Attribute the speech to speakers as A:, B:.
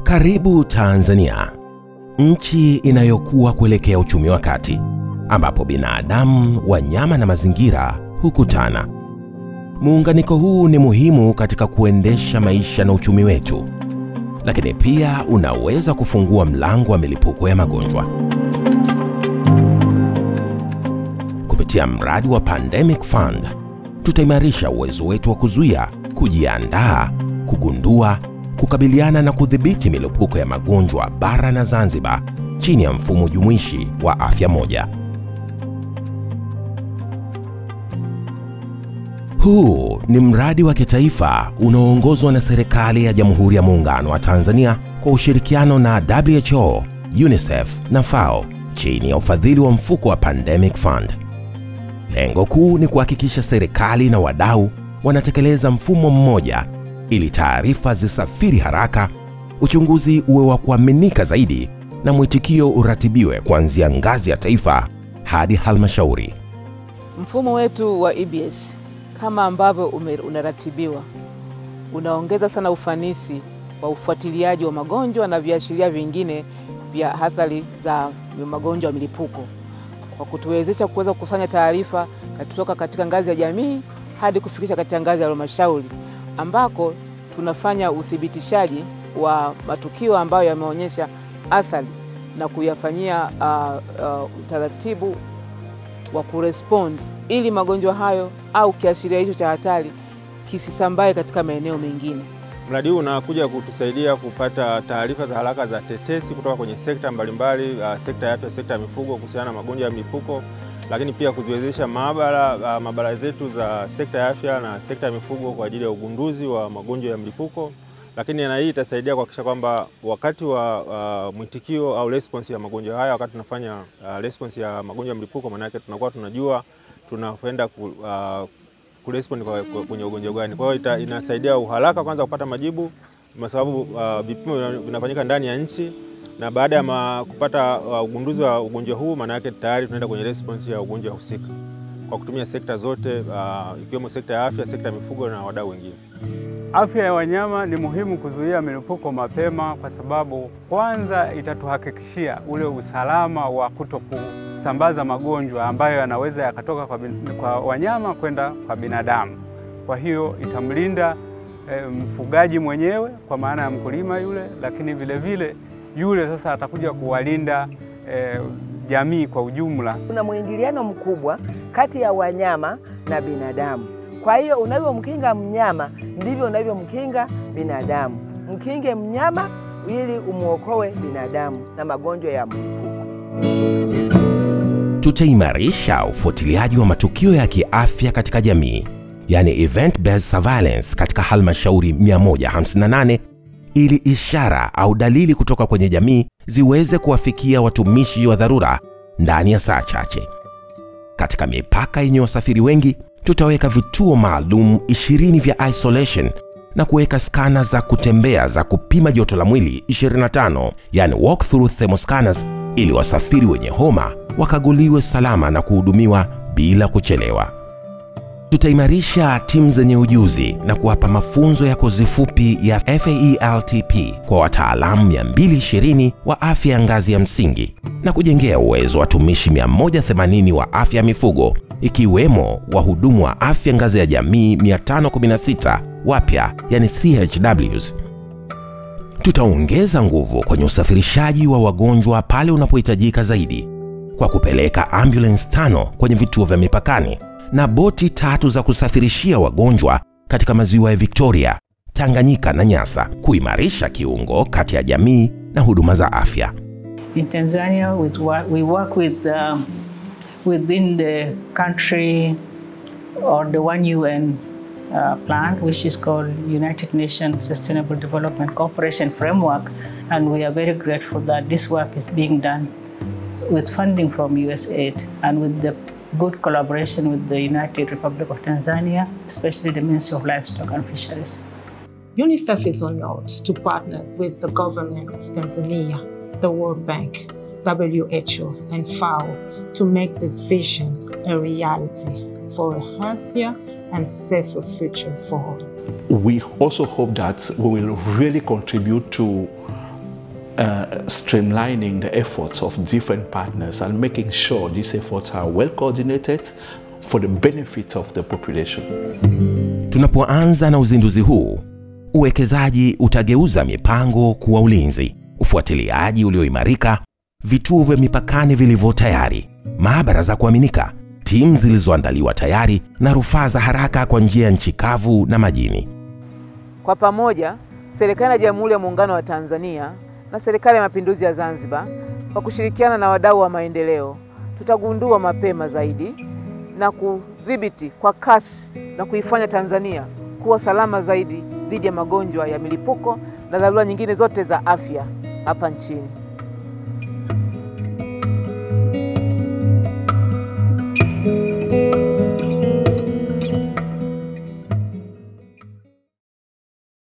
A: Karibu Tanzania, nchi inayokuwa kuelekea uchumi wa kati, ambapo binadamu, wanyama na mazingira hukutana. Muunganiko huu ni muhimu katika kuendesha maisha na uchumi wetu, lakini pia unaweza kufungua mlango wa milipuko ya magonjwa. Kupitia mradi wa Pandemic Fund, tutaimarisha uwezo wetu wa kuzuia, kujiandaa, kugundua, kukabiliana na kudhibiti milipuko ya magonjwa bara na Zanzibar chini ya mfumo jumuishi wa afya moja. Huu ni mradi wa kitaifa unaoongozwa na serikali ya Jamhuri ya Muungano wa Tanzania kwa ushirikiano na WHO, UNICEF na FAO chini ya ufadhili wa mfuko wa Pandemic Fund. Lengo kuu ni kuhakikisha serikali na wadau wanatekeleza mfumo mmoja ili taarifa zisafiri haraka, uchunguzi uwe wa kuaminika zaidi na mwitikio uratibiwe kuanzia ngazi ya taifa hadi halmashauri.
B: Mfumo wetu wa EBS kama ambavyo unaratibiwa unaongeza sana ufanisi wa ufuatiliaji wa magonjwa na viashiria vingine vya athari za magonjwa ya milipuko, kwa kutuwezesha kuweza kukusanya taarifa kutoka katika ngazi ya jamii hadi kufikisha katika ngazi ya halmashauri, ambako tunafanya uthibitishaji wa matukio ambayo yameonyesha athari na kuyafanyia utaratibu wa kurespond ili magonjwa hayo au kiashiria hicho cha hatari kisisambae katika maeneo mengine.
C: Mradi huu unakuja kutusaidia kupata taarifa za haraka za tetesi kutoka kwenye sekta mbalimbali, sekta ya afya, sekta ya mifugo kuhusiana na magonjwa ya milipuko, lakini pia kuziwezesha maabara zetu za sekta ya afya na sekta ya mifugo kwa ajili ya ugunduzi wa magonjwa ya milipuko. Lakini na hii itasaidia kuhakikisha kwamba wakati wa mwitikio au response ya magonjwa haya, wakati tunafanya response ya magonjwa ya milipuko, maana yake tunakuwa tunajua tunakwenda kurespond kwenye ugonjwa gani. Kwa hiyo inasaidia uharaka kwanza kupata majibu, kwa sababu vipimo vinafanyika ndani ya nchi, na baada ya kupata ugunduzi wa ugonjwa huu, maana yake tayari tunaenda kwenye response ya ugonjwa husika kwa kutumia sekta zote, ikiwemo sekta ya afya, sekta ya mifugo na wadau wengine.
D: Afya ya wanyama ni muhimu kuzuia milipuko mapema, kwa sababu kwanza itatuhakikishia ule usalama wa kutokusambaza magonjwa ambayo yanaweza yakatoka kwa wanyama kwenda kwa binadamu. Kwa hiyo itamlinda mfugaji mwenyewe kwa maana ya mkulima yule, lakini vile vile yule sasa atakuja kuwalinda jamii kwa ujumla.
E: Kuna mwingiliano mkubwa kati ya wanyama na binadamu. Kwa hiyo unavyomkinga mnyama ndivyo unavyomkinga binadamu. Mkinge mnyama ili umuokoe binadamu na magonjwa ya mlipuko.
A: Tutaimarisha ufuatiliaji wa matukio ya kiafya katika jamii, yani event based surveillance, katika halmashauri 158 ili ishara au dalili kutoka kwenye jamii ziweze kuwafikia watumishi wa dharura ndani ya saa chache. Katika mipaka yenye wasafiri wengi, tutaweka vituo maalum 20 vya isolation na kuweka skana za kutembea za kupima joto la mwili 25, yani walk through thermoscanners, ili wasafiri wenye homa wakaguliwe salama na kuhudumiwa bila kuchelewa. Tutaimarisha timu zenye ujuzi na kuwapa mafunzo ya kozi fupi ya FAELTP kwa wataalamu 220 wa afya ya ngazi ya msingi na kujengea uwezo watumishi 180 wa afya mifugo, ikiwemo wahudumu wa afya ngazi ya jamii 516 wapya, yani CHWs. Tutaongeza nguvu kwenye usafirishaji wa wagonjwa pale unapohitajika zaidi kwa kupeleka ambulance 5 kwenye vituo vya mipakani na boti 3 za kusafirishia wagonjwa katika maziwa ya Victoria, Tanganyika na Nyasa, kuimarisha kiungo kati ya jamii na huduma za afya.
F: In Tanzania, we work within the country or the one UN plan, which is called United Nations Sustainable Development Cooperation Framework, and we are very grateful that this work is being done with funding from USAID and with the good collaboration with the United Republic of Tanzania, especially the Ministry of Livestock and Fisheries.
G: UNICEF is honored to partner with the government of Tanzania, the World Bank, WHO, and FAO to make this vision a reality for a healthier and safer future for all.
H: We also hope that we will really contribute to streamlining the efforts of different partners and making sure these efforts are well coordinated for the benefit of the population.
A: Tunapoanza na uzinduzi huu, uwekezaji utageuza mipango kuwa ulinzi, ufuatiliaji ulioimarika, vituo vya mipakani vilivyo tayari, maabara za kuaminika, timu zilizoandaliwa tayari na rufaa za haraka kwa njia ya nchi kavu na majini.
B: Kwa pamoja, serikali ya Jamhuri ya Muungano wa Tanzania na serikali ya Mapinduzi ya Zanzibar kwa kushirikiana na wadau wa maendeleo tutagundua mapema zaidi na kudhibiti kwa kasi na kuifanya Tanzania kuwa salama zaidi dhidi ya magonjwa ya milipuko na dharura nyingine zote za afya hapa nchini.